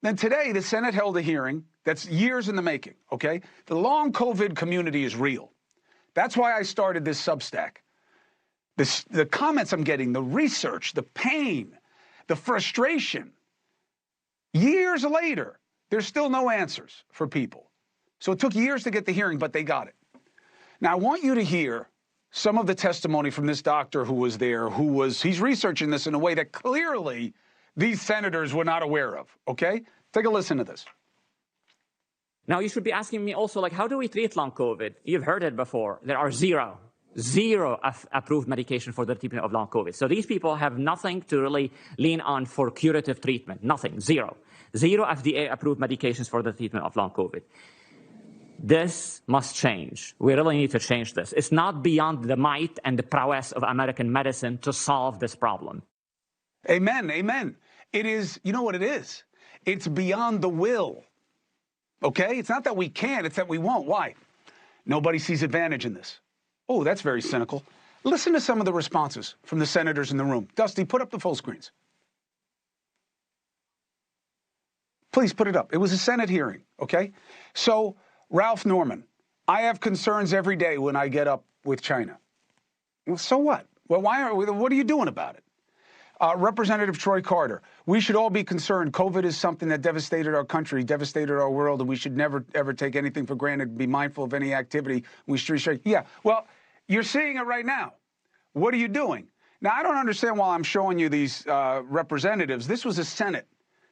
Then today, the Senate held a hearing that's years in the making, okay? The long COVID community is real. That's why I started this Substack. The comments I'm getting, the research, the pain, the frustration. Years later, there's still no answers for people. So it took years to get the hearing, but they got it. Now, I want you to hear some of the testimony from this doctor who was there, he's researching this in a way that clearly these senators were not aware of, okay? Take a listen to this. Now, you should be asking me also, like, how do we treat long COVID? You've heard it before. There are zero approved medication for the treatment of long COVID. So these people have nothing to really lean on for curative treatment. Nothing. Zero FDA-approved medications for the treatment of long COVID. This must change. We really need to change this. It's not beyond the might and the prowess of American medicine to solve this problem. Amen, amen. It is, you know what it is? It's beyond the will, okay? It's not that we can't, it's that we won't. Why? Nobody sees advantage in this. Oh, that's very cynical. Listen to some of the responses from the senators in the room. Dusty, put up the full screens. Please put it up. It was a Senate hearing, okay? So, Ralph Norman, I have concerns every day when I get up with China. Well, so what? Well, what are you doing about it? Representative Troy Carter, we should all be concerned. COVID is something that devastated our country, devastated our world, and we should never, ever take anything for granted, be mindful of any activity. Yeah, well, you're seeing it right now. What are you doing? Now, I don't understand why I'm showing you these representatives. This was a Senate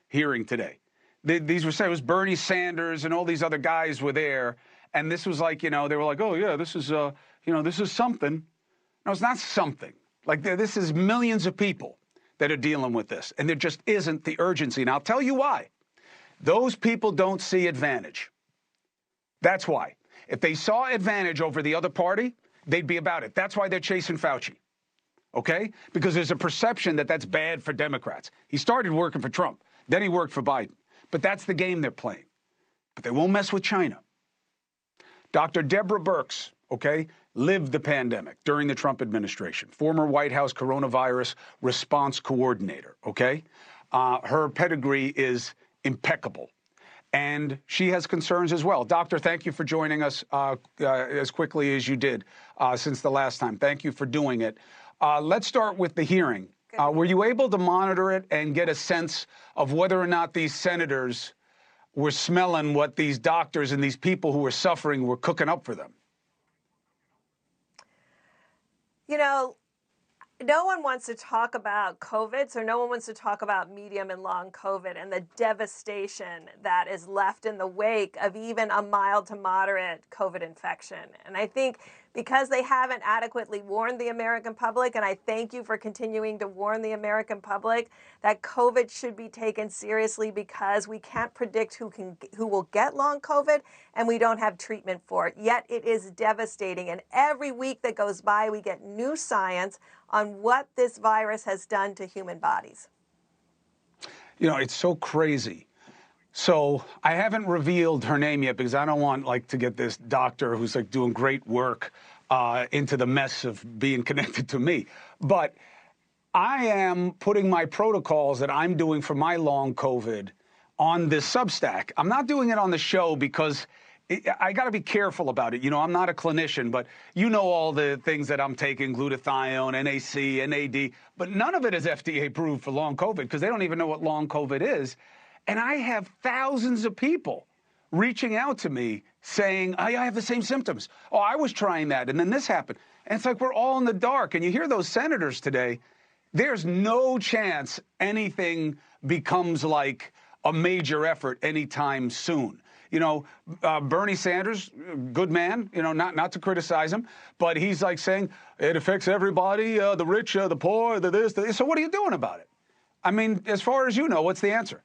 hearing today. These were, it was Bernie Sanders and all these other guys were there. And this was like, you know, they were like, oh, yeah, this is, you know, this is something. No, it's not something. Like, this is millions of people that are dealing with this, and there just isn't the urgency. And I'll tell you why. Those people don't see advantage. That's why. If they saw advantage over the other party, they'd be about it. That's why they're chasing Fauci, okay? Because there's a perception that that's bad for Democrats. He started working for Trump. Then he worked for Biden. But that's the game they're playing. But they won't mess with China. Dr. Deborah Birx, okay, lived the pandemic during the Trump administration, former White House coronavirus response coordinator, okay? Her pedigree is impeccable, and she has concerns as well. Doctor, thank you for joining us as quickly as you did since the last time. Thank you for doing it. Let's start with the hearing. Were you able to monitor it and get a sense of whether or not these senators were smelling what these doctors and these people who were suffering were cooking up for them? You know, no one wants to talk about COVID, so no one wants to talk about medium and long COVID and the devastation that is left in the wake of even a mild to moderate COVID infection. And I think because they haven't adequately warned the American public, and I thank you for continuing to warn the American public, that COVID should be taken seriously because we can't predict who will get long COVID, and we don't have treatment for it. Yet it is devastating, and every week that goes by, we get new science on what this virus has done to human bodies. You know, it's so crazy. So I haven't revealed her name yet because I don't want to get this doctor who's doing great work into the mess of being connected to me. But I am putting my protocols that I'm doing for my long COVID on this Substack. I'm not doing it on the show because I got to be careful about it. You know, I'm not a clinician, but you know all the things that I'm taking, glutathione, NAC, NAD, but none of it is FDA approved for long COVID because they don't even know what long COVID is. And I have thousands of people reaching out to me saying, I have the same symptoms. Oh, I was trying that, and then this happened. And it's like we're all in the dark. And you hear those senators today, there's no chance anything becomes like a major effort anytime soon. You know, Bernie Sanders, good man, you know, not to criticize him, but he's saying it affects everybody, the rich, the poor, the this, the this. So what are you doing about it? I mean, as far as you know, what's the answer?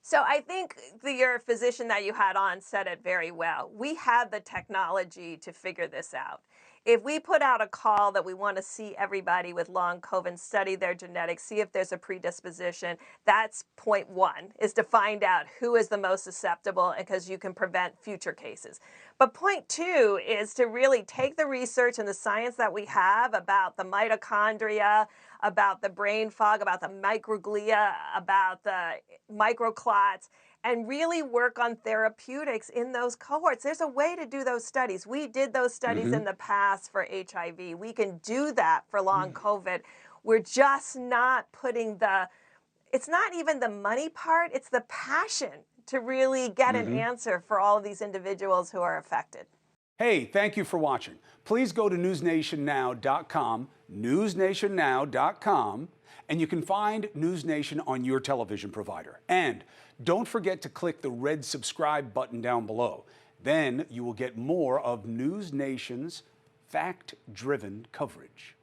So I think your physician that you had on said it very well. We have the technology to figure this out. if we put out a call that we want to see everybody with long COVID, study their genetics, see if there's a predisposition, that's point one, is to find out who is the most susceptible, because you can prevent future cases. But point two is to really take the research and the science that we have about the mitochondria, about the brain fog, about the microglia, about the microclots, and really work on therapeutics in those cohorts. There's a way to do those studies. We did those studies in the past for HIV. We can do that for long COVID. We're just not putting it's not even the money part, it's the passion to really get an answer for all of these individuals who are affected. Hey, thank you for watching. Please go to newsnationnow.com, newsnationnow.com, and you can find NewsNation on your television provider. And don't forget to click the red subscribe button down below. Then you will get more of NewsNation's fact-driven coverage.